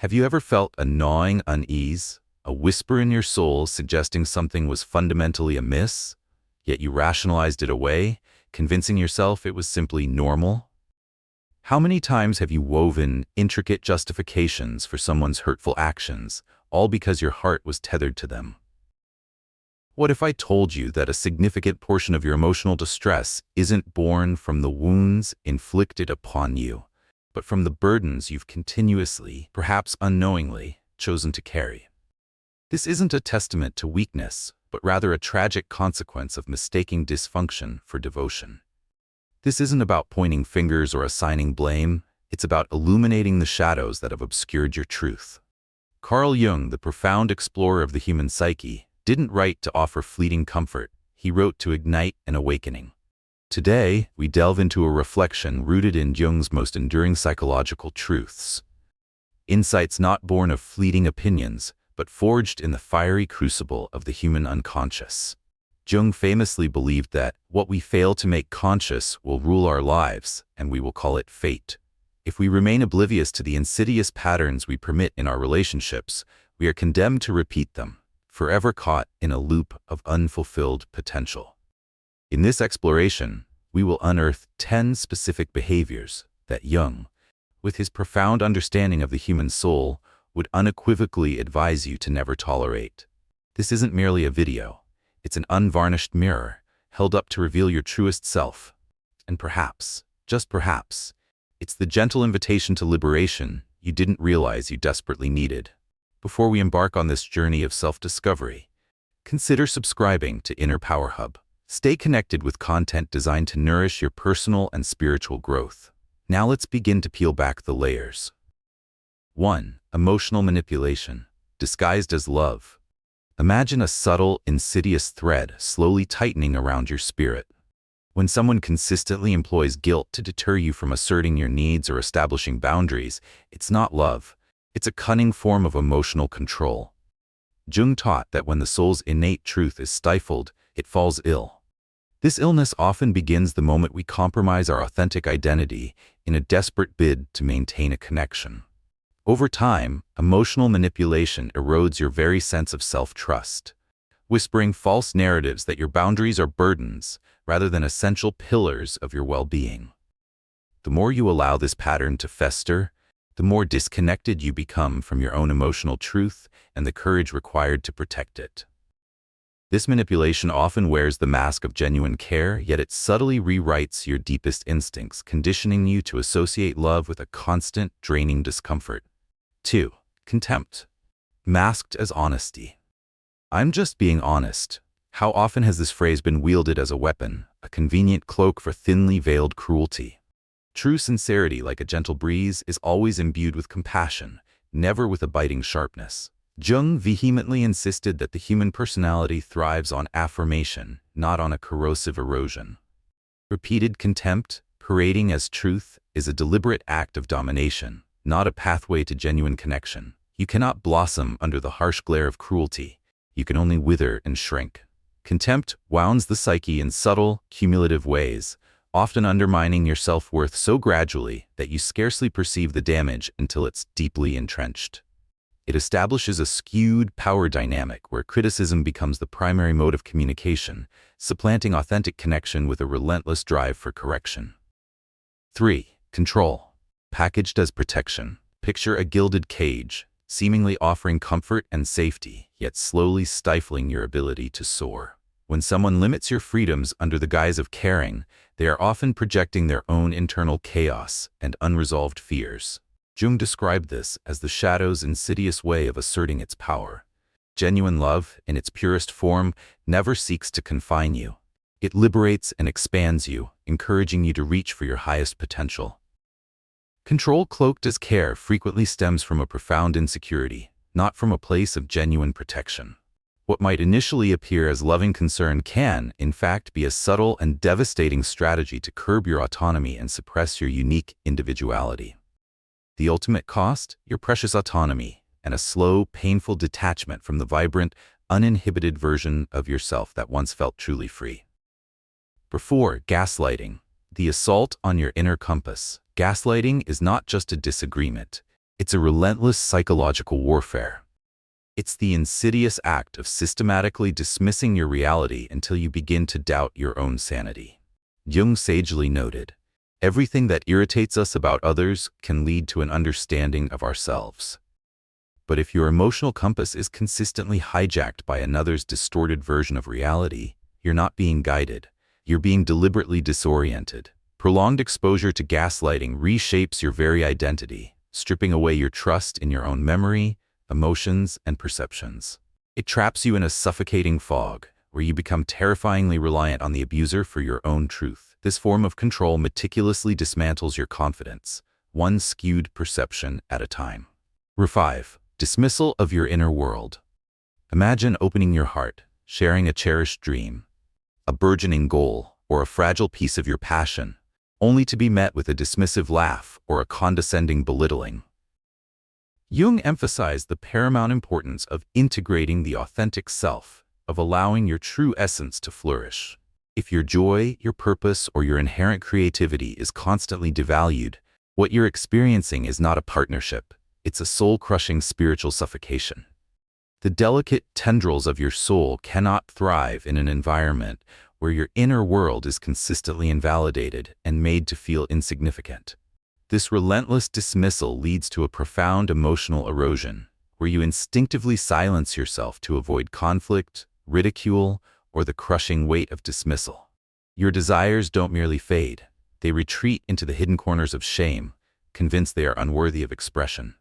Have you ever felt a gnawing unease, a whisper in your soul suggesting something was fundamentally amiss, yet you rationalized it away, convincing yourself it was simply normal? How many times have you woven intricate justifications for someone's hurtful actions, all because your heart was tethered to them? What if I told you that a significant portion of your emotional distress isn't born from the wounds inflicted upon you, but from the burdens you've continuously, perhaps unknowingly, chosen to carry? This isn't a testament to weakness, but rather a tragic consequence of mistaking dysfunction for devotion. This isn't about pointing fingers or assigning blame, it's about illuminating the shadows that have obscured your truth. Carl Jung, the profound explorer of the human psyche, didn't write to offer fleeting comfort, he wrote to ignite an awakening. Today, we delve into a reflection rooted in Jung's most enduring psychological truths. Insights not born of fleeting opinions, but forged in the fiery crucible of the human unconscious. Jung famously believed that what we fail to make conscious will rule our lives, and we will call it fate. If we remain oblivious to the insidious patterns we permit in our relationships, we are condemned to repeat them, forever caught in a loop of unfulfilled potential. In this exploration, we will unearth 10 specific behaviors that Jung, with his profound understanding of the human soul, would unequivocally advise you to never tolerate. This isn't merely a video. It's an unvarnished mirror, held up to reveal your truest self. And perhaps, just perhaps, it's the gentle invitation to liberation you didn't realize you desperately needed. Before we embark on this journey of self-discovery, consider subscribing to Inner Power Hub. Stay connected with content designed to nourish your personal and spiritual growth. Now let's begin to peel back the layers. 1. Emotional manipulation, disguised as love. Imagine a subtle, insidious thread slowly tightening around your spirit. When someone consistently employs guilt to deter you from asserting your needs or establishing boundaries, it's not love. It's a cunning form of emotional control. Jung taught that when the soul's innate truth is stifled, it falls ill. This illness often begins the moment we compromise our authentic identity in a desperate bid to maintain a connection. Over time, emotional manipulation erodes your very sense of self-trust, whispering false narratives that your boundaries are burdens rather than essential pillars of your well-being. The more you allow this pattern to fester, the more disconnected you become from your own emotional truth and the courage required to protect it. This manipulation often wears the mask of genuine care, yet it subtly rewrites your deepest instincts, conditioning you to associate love with a constant, draining discomfort. 2. Contempt, masked as honesty. I'm just being honest. How often has this phrase been wielded as a weapon, a convenient cloak for thinly veiled cruelty? True sincerity, like a gentle breeze, is always imbued with compassion, never with a biting sharpness. Jung vehemently insisted that the human personality thrives on affirmation, not on a corrosive erosion. Repeated contempt, parading as truth, is a deliberate act of domination, not a pathway to genuine connection. You cannot blossom under the harsh glare of cruelty. You can only wither and shrink. Contempt wounds the psyche in subtle, cumulative ways, often undermining your self-worth so gradually that you scarcely perceive the damage until it's deeply entrenched. It establishes a skewed power dynamic where criticism becomes the primary mode of communication, supplanting authentic connection with a relentless drive for correction. 3. Control, packaged as protection. Picture a gilded cage, seemingly offering comfort and safety, yet slowly stifling your ability to soar. When someone limits your freedoms under the guise of caring, they are often projecting their own internal chaos and unresolved fears. Jung described this as the shadow's insidious way of asserting its power. Genuine love, in its purest form, never seeks to confine you. It liberates and expands you, encouraging you to reach for your highest potential. Control cloaked as care frequently stems from a profound insecurity, not from a place of genuine protection. What might initially appear as loving concern can, in fact, be a subtle and devastating strategy to curb your autonomy and suppress your unique individuality. The ultimate cost? Your precious autonomy, and a slow, painful detachment from the vibrant, uninhibited version of yourself that once felt truly free. 4. Gaslighting, the assault on your inner compass. Gaslighting is not just a disagreement. It's a relentless psychological warfare. It's the insidious act of systematically dismissing your reality until you begin to doubt your own sanity. Jung sagely noted, "Everything that irritates us about others can lead to an understanding of ourselves." But if your emotional compass is consistently hijacked by another's distorted version of reality, you're not being guided. You're being deliberately disoriented. Prolonged exposure to gaslighting reshapes your very identity, stripping away your trust in your own memory, emotions, and perceptions. It traps you in a suffocating fog, where you become terrifyingly reliant on the abuser for your own truth. This form of control meticulously dismantles your confidence, one skewed perception at a time. 5. Dismissal of your inner world. Imagine opening your heart, sharing a cherished dream, a burgeoning goal, or a fragile piece of your passion, only to be met with a dismissive laugh or a condescending belittling. Jung emphasized the paramount importance of integrating the authentic self, of allowing your true essence to flourish. If your joy, your purpose, or your inherent creativity is constantly devalued, what you're experiencing is not a partnership. It's a soul-crushing spiritual suffocation. The delicate tendrils of your soul cannot thrive in an environment where your inner world is consistently invalidated and made to feel insignificant. This relentless dismissal leads to a profound emotional erosion, where you instinctively silence yourself to avoid conflict, ridicule, or the crushing weight of dismissal. Your desires don't merely fade, they retreat into the hidden corners of shame, convinced they are unworthy of expression.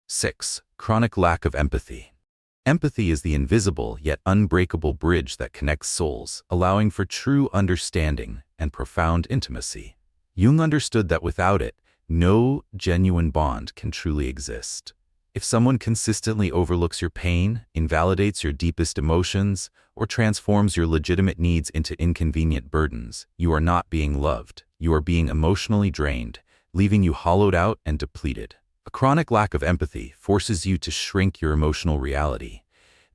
6. Chronic lack of empathy. Empathy is the invisible yet unbreakable bridge that connects souls, allowing for true understanding and profound intimacy. Jung understood that without it, no genuine bond can truly exist. If someone consistently overlooks your pain, invalidates your deepest emotions, or transforms your legitimate needs into inconvenient burdens, you are not being loved. You are being emotionally drained, leaving you hollowed out and depleted. A chronic lack of empathy forces you to shrink your emotional reality,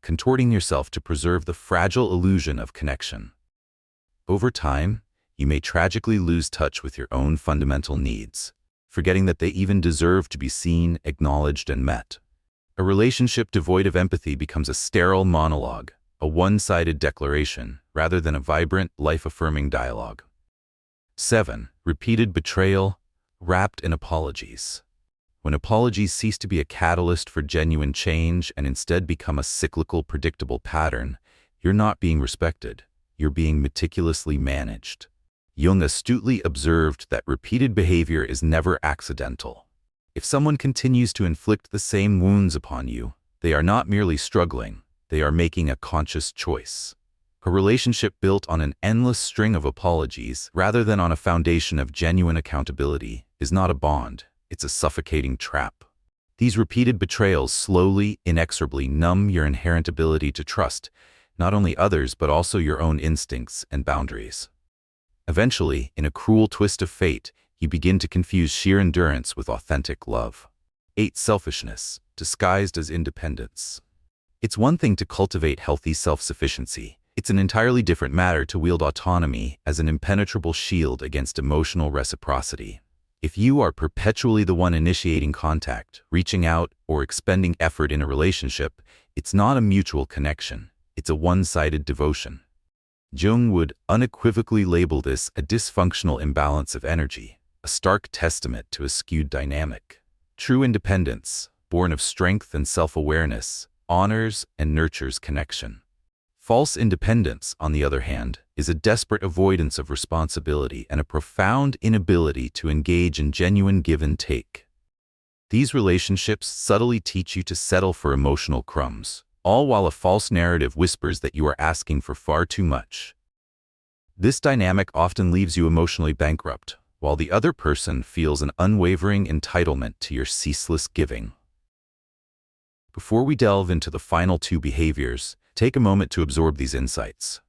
contorting yourself to preserve the fragile illusion of connection. Over time, you may tragically lose touch with your own fundamental needs, forgetting that they even deserve to be seen, acknowledged, and met. A relationship devoid of empathy becomes a sterile monologue, a one-sided declaration, rather than a vibrant, life-affirming dialogue. 7. Repeated betrayal, wrapped in apologies. When apologies cease to be a catalyst for genuine change and instead become a cyclical, predictable pattern, you're not being respected, you're being meticulously managed. Jung astutely observed that repeated behavior is never accidental. If someone continues to inflict the same wounds upon you, they are not merely struggling, they are making a conscious choice. A relationship built on an endless string of apologies, rather than on a foundation of genuine accountability, is not a bond. It's a suffocating trap. These repeated betrayals slowly, inexorably numb your inherent ability to trust, not only others but also your own instincts and boundaries. Eventually, in a cruel twist of fate, you begin to confuse sheer endurance with authentic love. 8. Selfishness, disguised as independence. It's one thing to cultivate healthy self-sufficiency. It's an entirely different matter to wield autonomy as an impenetrable shield against emotional reciprocity. If you are perpetually the one initiating contact, reaching out, or expending effort in a relationship, it's not a mutual connection. It's a one-sided devotion. Jung would unequivocally label this a dysfunctional imbalance of energy, a stark testament to a skewed dynamic. True independence, born of strength and self-awareness, honors and nurtures connection. False independence, on the other hand, is a desperate avoidance of responsibility and a profound inability to engage in genuine give and take. These relationships subtly teach you to settle for emotional crumbs, all while a false narrative whispers that you are asking for far too much. This dynamic often leaves you emotionally bankrupt, while the other person feels an unwavering entitlement to your ceaseless giving. Before we delve into the final 2 behaviors, take a moment to absorb these insights.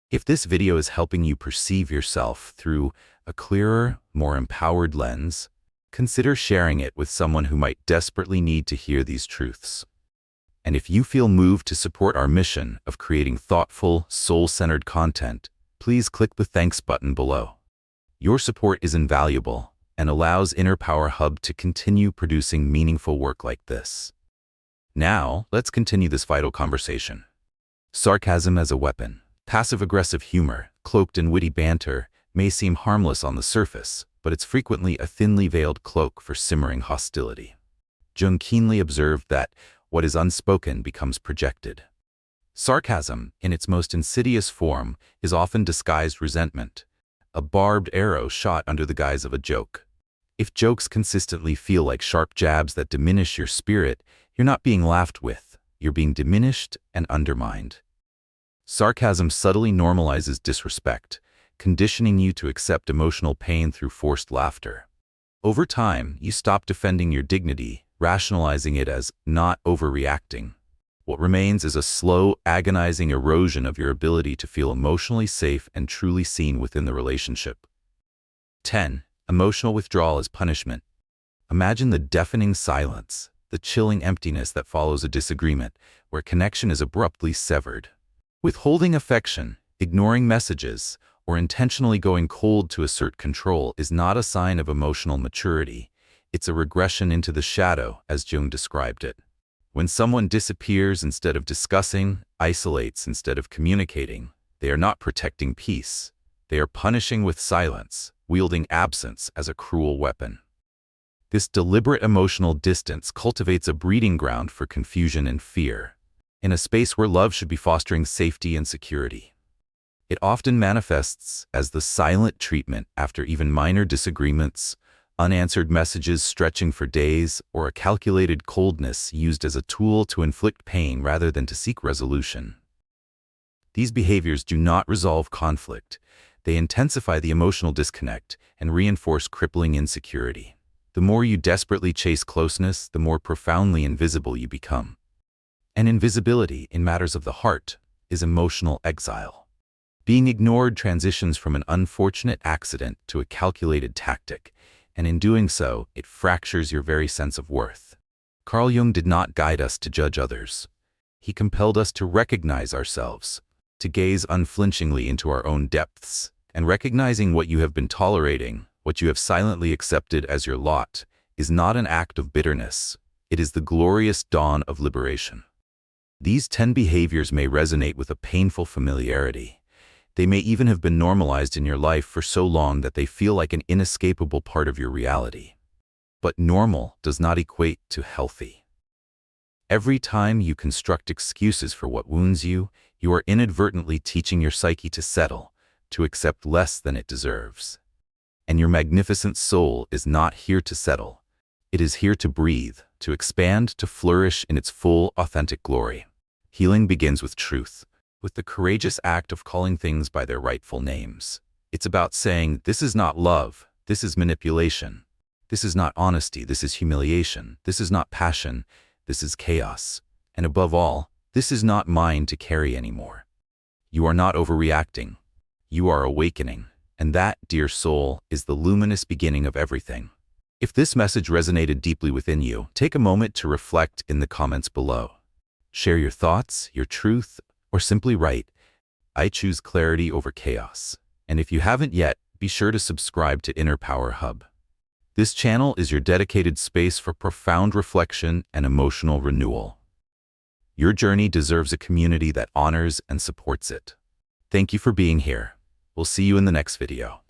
If this video is helping you perceive yourself through a clearer, more empowered lens, consider sharing it with someone who might desperately need to hear these truths. And if you feel moved to support our mission of creating thoughtful, soul-centered content, please click the thanks button below. Your support is invaluable, and allows Inner Power Hub to continue producing meaningful work like this. Now, let's continue this vital conversation. Sarcasm as a weapon. Passive-aggressive humor, cloaked in witty banter, may seem harmless on the surface, but it's frequently a thinly veiled cloak for simmering hostility. Jung keenly observed that what is unspoken becomes projected. Sarcasm, in its most insidious form, is often disguised resentment, a barbed arrow shot under the guise of a joke. If jokes consistently feel like sharp jabs that diminish your spirit, you're not being laughed with, you're being diminished and undermined. Sarcasm subtly normalizes disrespect, conditioning you to accept emotional pain through forced laughter. Over time, you stop defending your dignity, rationalizing it as not overreacting. What remains is a slow, agonizing erosion of your ability to feel emotionally safe and truly seen within the relationship. 10. Emotional withdrawal as punishment. Imagine the deafening silence, the chilling emptiness that follows a disagreement, where connection is abruptly severed. Withholding affection, ignoring messages, or intentionally going cold to assert control is not a sign of emotional maturity. It's a regression into the shadow, as Jung described it. When someone disappears instead of discussing, isolates instead of communicating, they are not protecting peace. They are punishing with silence, wielding absence as a cruel weapon. This deliberate emotional distance cultivates a breeding ground for confusion and fear, in a space where love should be fostering safety and security. It often manifests as the silent treatment after even minor disagreements, unanswered messages stretching for days, or a calculated coldness used as a tool to inflict pain rather than to seek resolution. These behaviors do not resolve conflict. They intensify the emotional disconnect and reinforce crippling insecurity. The more you desperately chase closeness, the more profoundly invisible you become. And invisibility, in matters of the heart, is emotional exile. Being ignored transitions from an unfortunate accident to a calculated tactic, and in doing so, it fractures your very sense of worth. Carl Jung did not guide us to judge others. He compelled us to recognize ourselves, to gaze unflinchingly into our own depths, and recognizing what you have been tolerating, what you have silently accepted as your lot, is not an act of bitterness. It is the glorious dawn of liberation. These 10 behaviors may resonate with a painful familiarity. They may even have been normalized in your life for so long that they feel like an inescapable part of your reality. But normal does not equate to healthy. Every time you construct excuses for what wounds you, you are inadvertently teaching your psyche to settle, to accept less than it deserves. And your magnificent soul is not here to settle. It is here to breathe, to expand, to flourish in its full, authentic glory. Healing begins with truth, with the courageous act of calling things by their rightful names. It's about saying, this is not love, this is manipulation. This is not honesty, this is humiliation. This is not passion, this is chaos. And above all, this is not mine to carry anymore. You are not overreacting. You are awakening. And that, dear soul, is the luminous beginning of everything. If this message resonated deeply within you, take a moment to reflect in the comments below. Share your thoughts, your truth, or simply write, I choose clarity over chaos. And if you haven't yet, be sure to subscribe to Inner Power Hub. This channel is your dedicated space for profound reflection and emotional renewal. Your journey deserves a community that honors and supports it. Thank you for being here. We'll see you in the next video.